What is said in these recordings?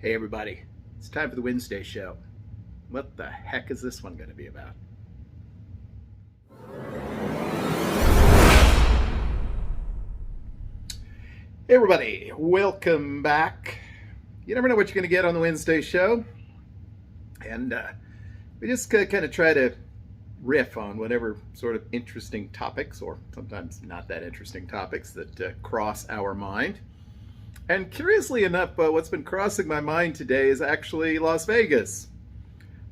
Hey everybody, it's time for the Wednesday show. What the heck is this one going to be about? Hey everybody, welcome back. You never know what you're going to get on the Wednesday show. And we just kind of try to riff on whatever sort of interesting topics, or sometimes not that interesting topics, that cross our mind. And curiously enough, what's been crossing my mind today is actually Las Vegas.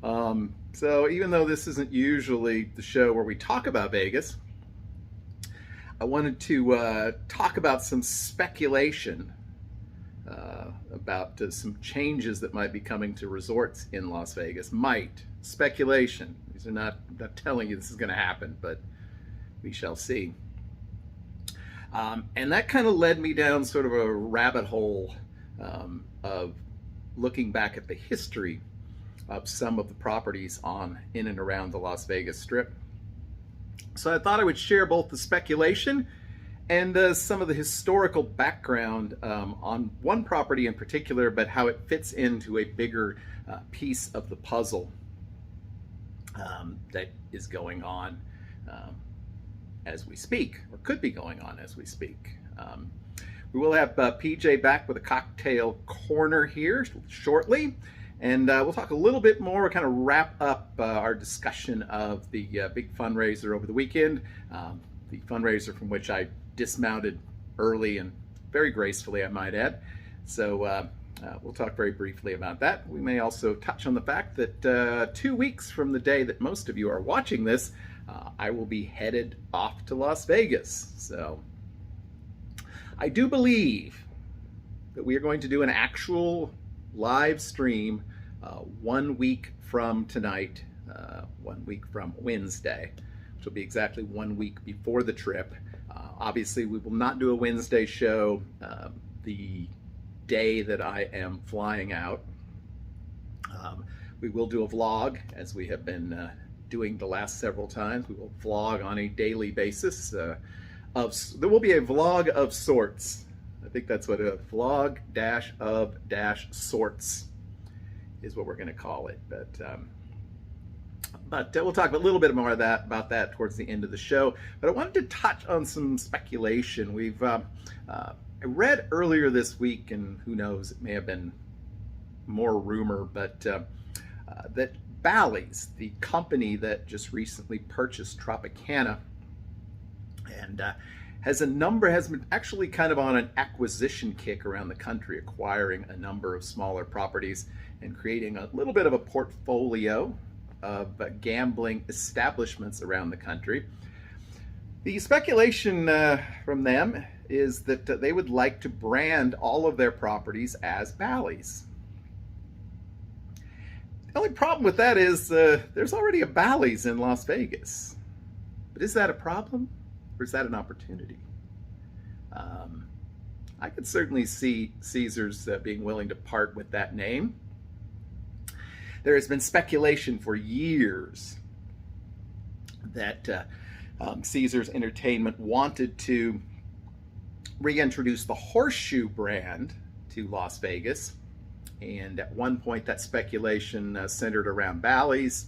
So even though this isn't usually the show where we talk about Vegas, I wanted to talk about some speculation about some changes that might be coming to resorts in Las Vegas. Speculation. These are not telling you this is going to happen, but we shall see. And that kind of led me down sort of a rabbit hole of looking back at the history of some of the properties in and around the Las Vegas Strip. So I thought I would share both the speculation and some of the historical background on one property in particular, but how it fits into a bigger piece of the puzzle that is going on as we speak, or could be going on as we speak. We will have PJ back with a cocktail corner here shortly, and we'll talk a little bit more, kind of wrap up our discussion of the big fundraiser over the weekend, the fundraiser from which I dismounted early and very gracefully, I might add. So we'll talk very briefly about that. We may also touch on the fact that 2 weeks from the day that most of you are watching this, I will be headed off to Las Vegas. So I do believe that we are going to do an actual live stream 1 week from tonight, 1 week from Wednesday, which will be exactly 1 week before the trip. Obviously, we will not do a Wednesday show the day that I am flying out. We will do a vlog, as we have been doing the last several times. We will vlog on a daily basis. There will be a vlog of sorts. I think that's what a vlog of sorts is what we're going to call it. But we'll talk a little bit more about that towards the end of the show. But I wanted to touch on some speculation. I read earlier this week, and who knows, it may have been more rumor, but that Bally's, the company that just recently purchased Tropicana, and has been actually kind of on an acquisition kick around the country, acquiring a number of smaller properties and creating a little bit of a portfolio of gambling establishments around the country. The speculation from them is that they would like to brand all of their properties as Bally's. The only problem with that is there's already a Bally's in Las Vegas. But is that a problem, or is that an opportunity? I could certainly see Caesars being willing to part with that name. There has been speculation for years that Caesars Entertainment wanted to reintroduce the Horseshoe brand to Las Vegas. And at one point, that speculation centered around Bally's.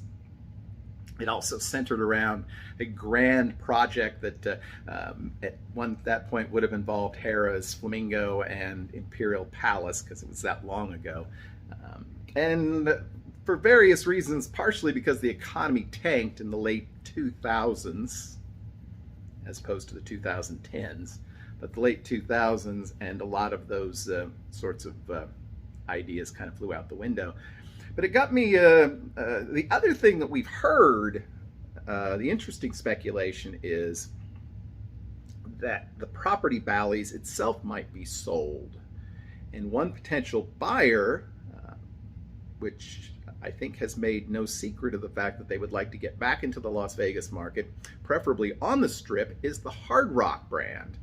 It also centered around a grand project that at that point would have involved Harrah's, Flamingo, and Imperial Palace, because it was that long ago. And for various reasons, partially because the economy tanked in the late 2000s, as opposed to the 2010s, but the late 2000s, and a lot of those sorts of ideas kind of flew out the window. But it got me, the other thing that we've heard, the interesting speculation is that the property Bally's itself might be sold. And one potential buyer, which I think has made no secret of the fact that they would like to get back into the Las Vegas market, preferably on the Strip, is the Hard Rock brand.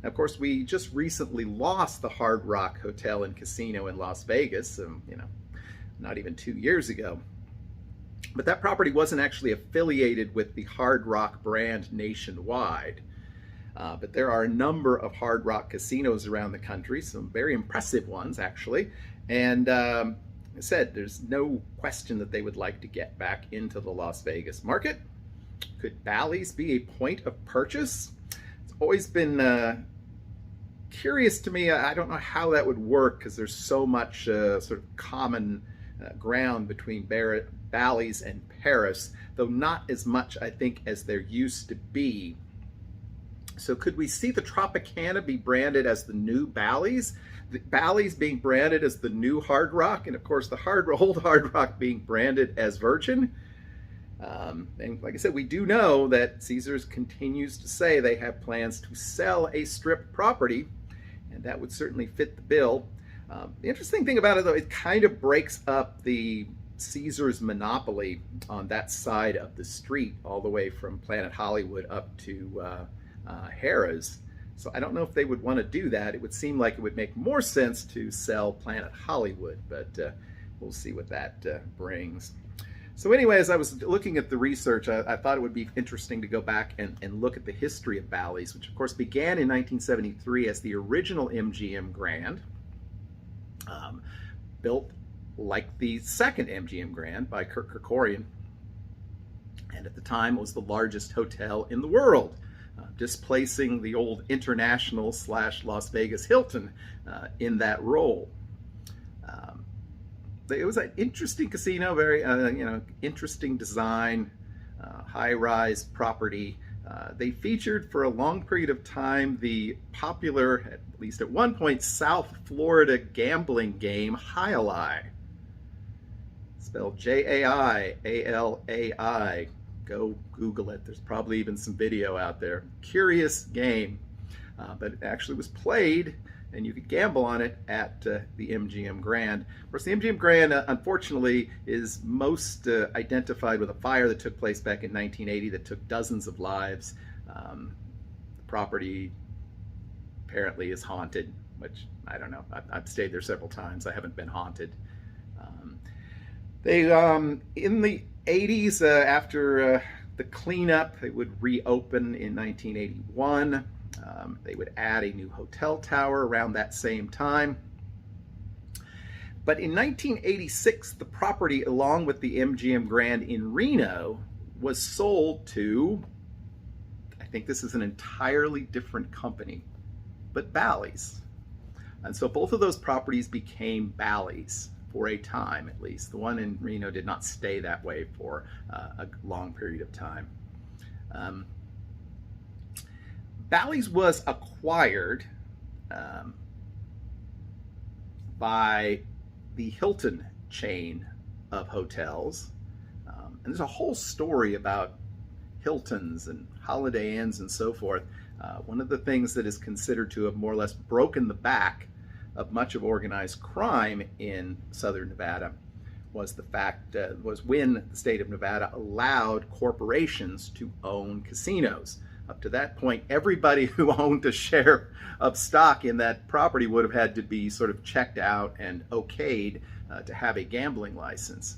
Now, of course, we just recently lost the Hard Rock Hotel and Casino in Las Vegas, not even 2 years ago. But that property wasn't actually affiliated with the Hard Rock brand nationwide. But there are a number of Hard Rock casinos around the country, some very impressive ones actually. And I said, there's no question that they would like to get back into the Las Vegas market. Could Bally's be a point of purchase? It's always been curious to me. I don't know how that would work because there's so much sort of common ground between Bally's and Paris, though not as much, I think, as there used to be. So could we see the Tropicana be branded as the new Bally's? The Bally's being branded as the new Hard Rock, and of course the old Hard Rock being branded as Virgin. And like I said, we do know that Caesars continues to say they have plans to sell a Strip property, and that would certainly fit the bill. The interesting thing about it, though, it kind of breaks up the Caesars monopoly on that side of the street, all the way from Planet Hollywood up to Harrah's. So I don't know if they would want to do that. It would seem like it would make more sense to sell Planet Hollywood, but we'll see what that brings. So anyway, as I was looking at the research, I thought it would be interesting to go back and look at the history of Bally's, which of course began in 1973 as the original MGM Grand, built like the second MGM Grand by Kirk Kerkorian, and at the time it was the largest hotel in the world, displacing the old International / Las Vegas Hilton in that role. It was an interesting casino, very interesting design, high-rise property. They featured for a long period of time the popular, at least at one point, South Florida gambling game Jai-Alai, spelled Jaialai. Go Google it. There's probably even some video out there. Curious game, but it actually was played, and you could gamble on it at the MGM Grand. Of course, the MGM Grand, unfortunately, is most identified with a fire that took place back in 1980 that took dozens of lives. The property apparently is haunted, which I don't know. I've stayed there several times. I haven't been haunted. They in the 80s, after the cleanup, they would reopen in 1981. They would add a new hotel tower around that same time. But in 1986, the property, along with the MGM Grand in Reno, was sold to, I think this is an entirely different company, but Bally's. And so both of those properties became Bally's for a time, at least. The one in Reno did not stay that way for a long period of time. Bally's was acquired by the Hilton chain of hotels. And there's a whole story about Hiltons and Holiday Inns and so forth. One of the things that is considered to have more or less broken the back of much of organized crime in southern Nevada was the fact was when the state of Nevada allowed corporations to own casinos. Up to that point, everybody who owned a share of stock in that property would have had to be sort of checked out and okayed to have a gambling license.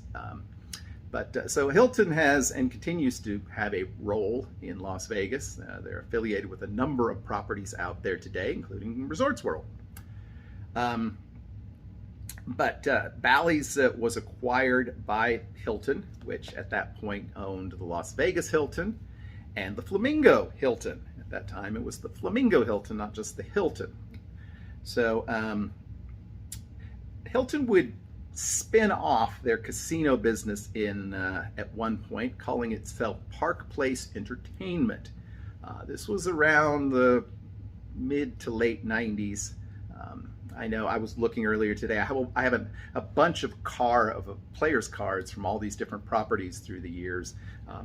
So Hilton has and continues to have a role in Las Vegas. They're affiliated with a number of properties out there today, including Resorts World. Bally's was acquired by Hilton, which at that point owned the Las Vegas Hilton and the Flamingo Hilton. At that time, it was the Flamingo Hilton, not just the Hilton. So Hilton would spin off their casino business at one point, calling itself Park Place Entertainment. This was around the mid to late 90s. I know I was looking earlier today. I have a bunch of players cards from all these different properties through the years.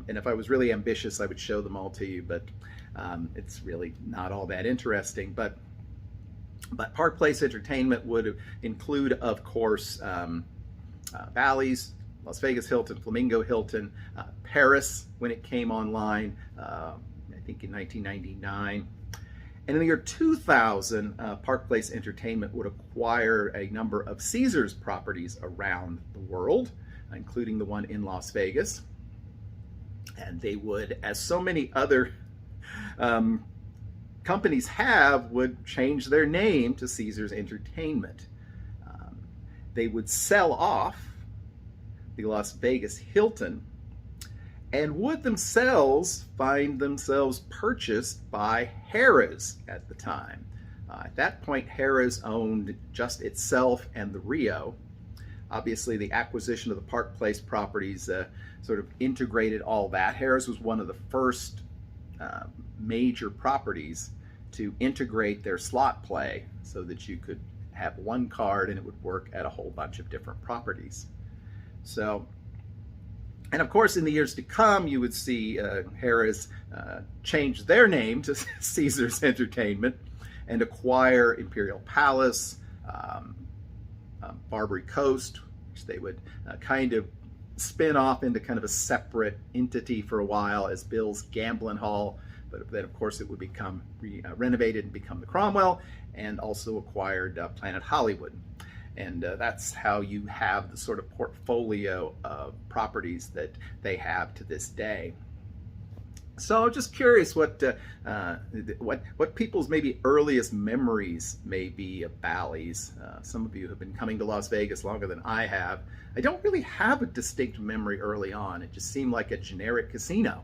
And if I was really ambitious, I would show them all to you, but it's really not all that interesting. But Park Place Entertainment would include, of course, Bally's, Las Vegas Hilton, Flamingo Hilton, Paris when it came online, I think in 1999. And in the year 2000, Park Place Entertainment would acquire a number of Caesars properties around the world, including the one in Las Vegas. And they would, as so many other companies have would change their name to Caesars Entertainment. They would sell off the Las Vegas Hilton and would themselves find themselves purchased by Harrah's at the time. At that point, Harrah's owned just itself and the Rio. Obviously, the acquisition of the Park Place properties sort of integrated all that. Harrah's was one of the first major properties to integrate their slot play so that you could have one card and it would work at a whole bunch of different properties. So, and of course, in the years to come, you would see Harrah's change their name to Caesars Entertainment and acquire Imperial Palace, Barbary Coast, which they would kind of spin off into kind of a separate entity for a while as Bill's Gambling Hall, but then of course it would become renovated and become the Cromwell, and also acquired Planet Hollywood. And that's how you have the sort of portfolio of properties that they have to this day. So just curious what people's maybe earliest memories may be of Bally's. Some of you have been coming to Las Vegas longer than I have. I don't really have a distinct memory early on. It just seemed like a generic casino.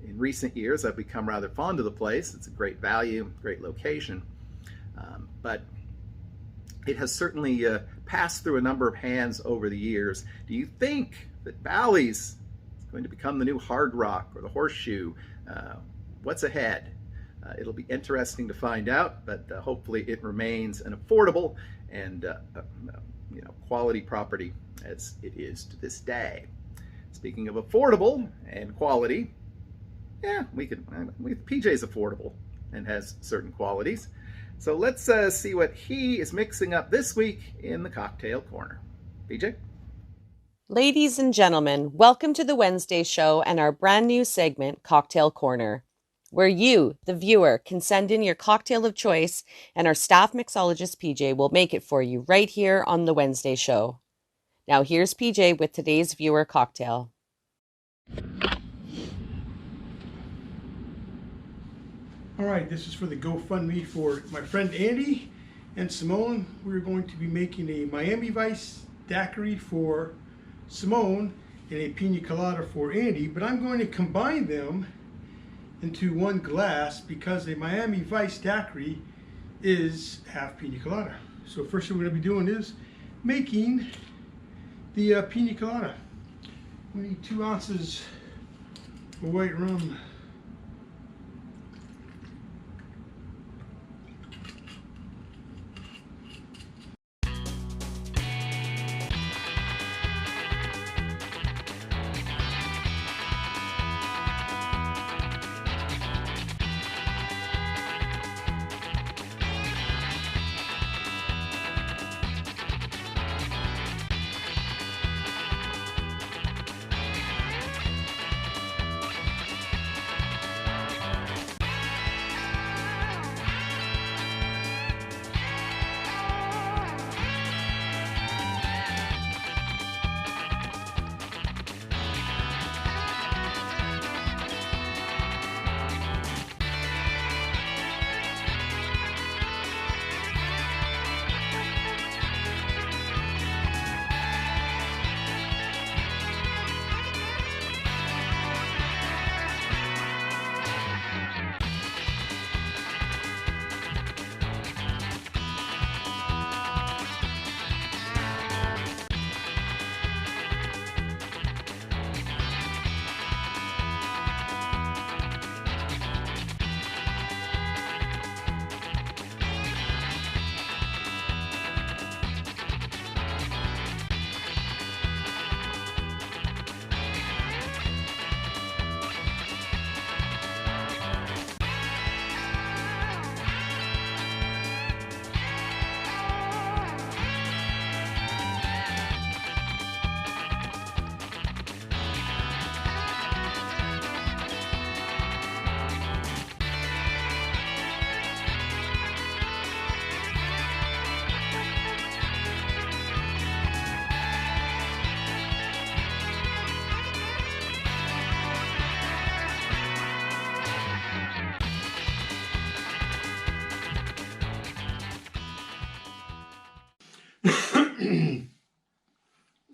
In recent years, I've become rather fond of the place. It's a great value, great location, but it has certainly passed through a number of hands over the years. Do you think that Bally's is going to become the new Hard Rock or the Horseshoe? What's ahead? It'll be interesting to find out, but hopefully it remains an affordable and quality property as it is to this day. Speaking of affordable and quality, yeah, PJ's affordable and has certain qualities. So let's see what he is mixing up this week in the Cocktail Corner. PJ? Ladies and gentlemen, welcome to the Wednesday show and our brand new segment, Cocktail Corner, where you, the viewer, can send in your cocktail of choice and our staff mixologist PJ will make it for you right here on the Wednesday show. Now here's PJ with today's viewer cocktail. All right, this is for the GoFundMe for my friend Andy and Simone. We're going to be making a Miami Vice daiquiri for Simone and a pina colada for Andy, but I'm going to combine them into one glass because a Miami Vice daiquiri is half pina colada. So first thing we're going to be doing is making the pina colada. We need 2 ounces of white rum.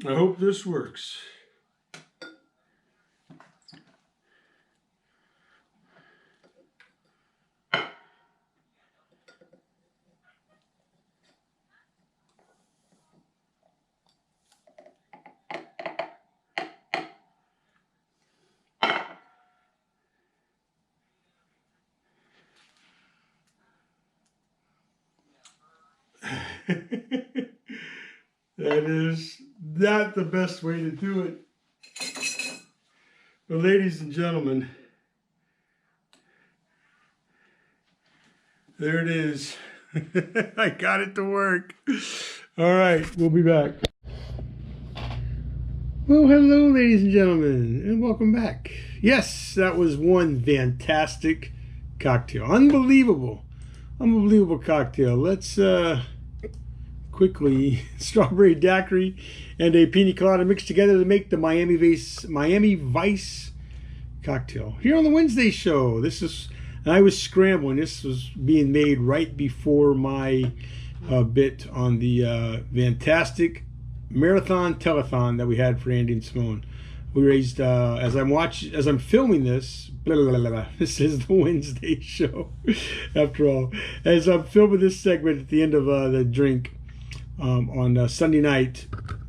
I hope this works. That is not the best way to do it. But ladies and gentlemen, there it is. I got it to work. All right, we'll be back. Well, hello, ladies and gentlemen, and welcome back. Yes, that was one fantastic cocktail. Unbelievable cocktail. Let's quickly, strawberry daiquiri and a pina colada mixed together to make the Miami Vice cocktail. Here on the Wednesday show, I was scrambling. This was being made right before my bit on the fantastic marathon telethon that we had for Andy and Simone. We raised, as I'm filming this, this is the Wednesday show, after all. As I'm filming this segment at the end of the drink, on Sunday night,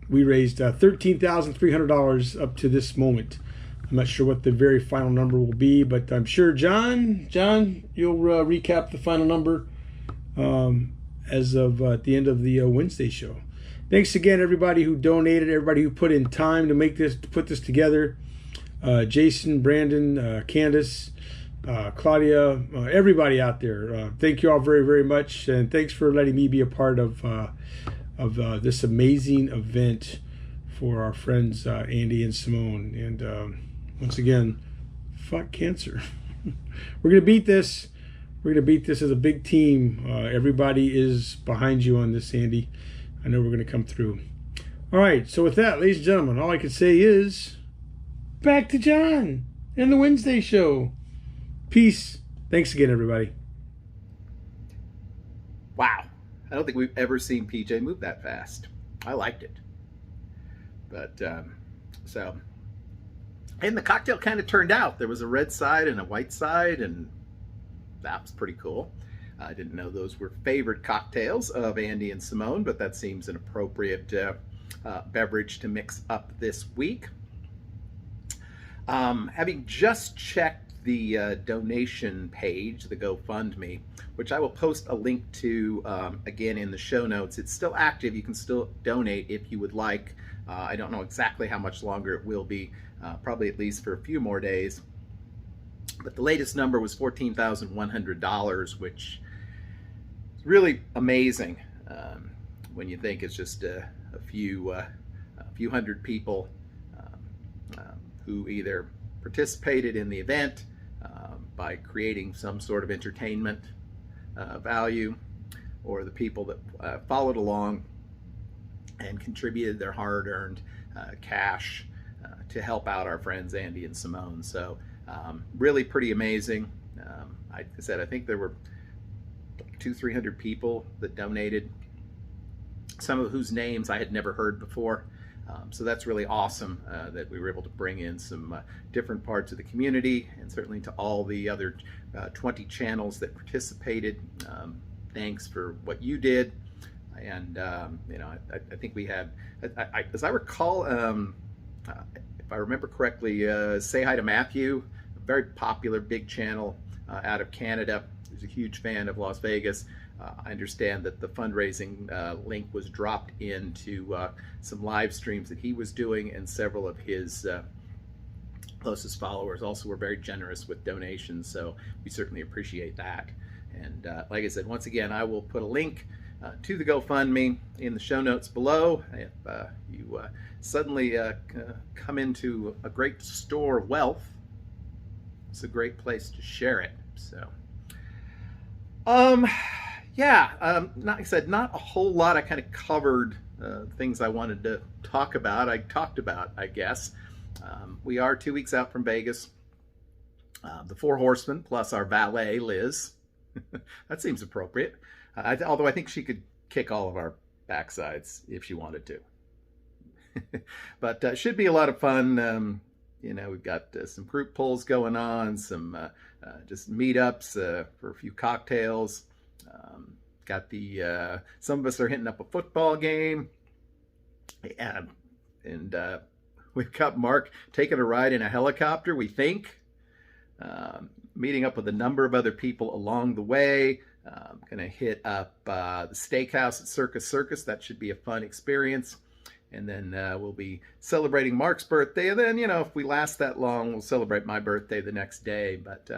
we raised $13,300 up to this moment. I'm not sure what the very final number will be, but I'm sure John, you'll recap the final number as of at the end of the Wednesday show. Thanks again, everybody who donated, everybody who put in time to put this together. Jason, Brandon, Candace, Claudia, everybody out there. Thank you all very, very much, and thanks for letting me be a part of this amazing event for our friends Andy and Simone. And once again, fuck cancer. We're gonna beat this. We're gonna beat this as a big team. Everybody is behind you on this, Andy. I know we're gonna come through. All right. So with that, ladies and gentlemen, all I can say is back to John and the Wednesday show. Peace. Thanks again, everybody. Wow. I don't think we've ever seen PJ move that fast. I liked it. But, and the cocktail kind of turned out. There was a red side and a white side, and that was pretty cool. I didn't know those were favorite cocktails of Andy and Simone, but that seems an appropriate beverage to mix up this week. Having just checked the donation page, the GoFundMe, which I will post a link to again in the show notes. It's still active. You can still donate if you would like. I don't know exactly how much longer it will be, probably at least for a few more days. But the latest number was $14,100, which is really amazing when you think it's just a few hundred people who either participated in the event by creating some sort of entertainment value, or the people that followed along and contributed their hard-earned cash to help out our friends Andy and Simone. So really pretty amazing. Like I said, I think there were 200-300 people that donated, some of whose names I had never heard before. So that's really awesome that we were able to bring in some different parts of the community, and certainly to all the other 20 channels that participated. Thanks for what you did. And I think we had, as I recall, if I remember correctly, Say Hi to Matthew, a very popular big channel out of Canada. He's a huge fan of Las Vegas. I understand that the fundraising link was dropped into some live streams that he was doing, and several of his closest followers also were very generous with donations, so we certainly appreciate that. And like I said, once again, I will put a link to the GoFundMe in the show notes below. If you suddenly come into a great store of wealth, it's a great place to share it. So like I said, not a whole lot. I kind of covered things I wanted to talk about. I talked about, I guess. We are 2 weeks out from Vegas. The Four Horsemen plus our valet, Liz. That seems appropriate. Although I think she could kick all of our backsides if she wanted to. But should be a lot of fun. We've got some group pulls going on, some just meetups for a few cocktails. Got some of us are hitting up a football game. And we've got Mark taking a ride in a helicopter, we think. Meeting up with a number of other people along the way. Going to hit up the steakhouse at Circus. That should be a fun experience. And then we'll be celebrating Mark's birthday. And then, if we last that long, we'll celebrate my birthday the next day. But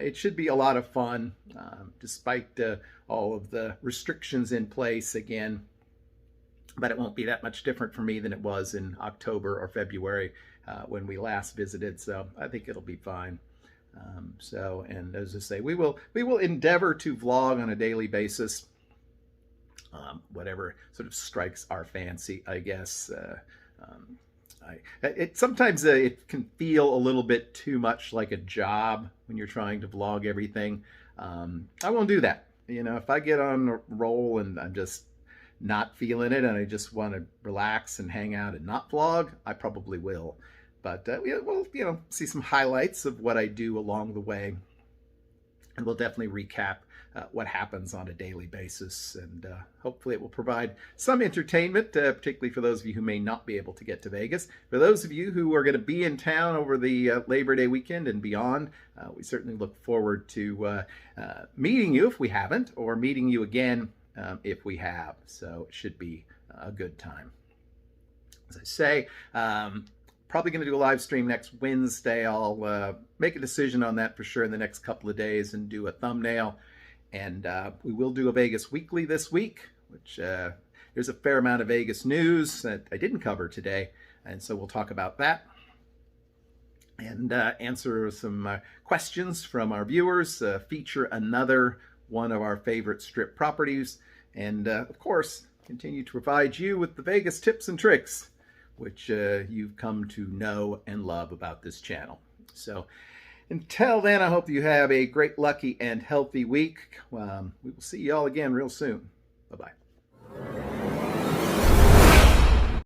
it should be a lot of fun, despite all of the restrictions in place again. But it won't be that much different for me than it was in October or February when we last visited. So I think it'll be fine. And as I say, we will endeavor to vlog on a daily basis. Whatever sort of strikes our fancy, I guess. Sometimes it can feel a little bit too much like a job when you're trying to vlog everything. I won't do that. If I get on a roll and I'm just not feeling it and I just want to relax and hang out and not vlog, I probably will. But we'll see some highlights of what I do along the way, and we'll definitely recap what happens on a daily basis, and hopefully it will provide some entertainment, particularly for those of you who may not be able to get to Vegas. For those of you who are going to be in town over the Labor Day weekend and beyond, we certainly look forward to meeting you if we haven't, or meeting you again if we have. So it should be a good time. As I say, probably going to do a live stream next Wednesday. I'll make a decision on that for sure in the next couple of days and do a thumbnail. And we will do a Vegas Weekly this week, which there's a fair amount of Vegas news that I didn't cover today. And so we'll talk about that and answer some questions from our viewers, feature another one of our favorite Strip properties, and of course, continue to provide you with the Vegas tips and tricks, which you've come to know and love about this channel. So until then, I hope you have a great, lucky, and healthy week. We will see you all again real soon. Bye-bye.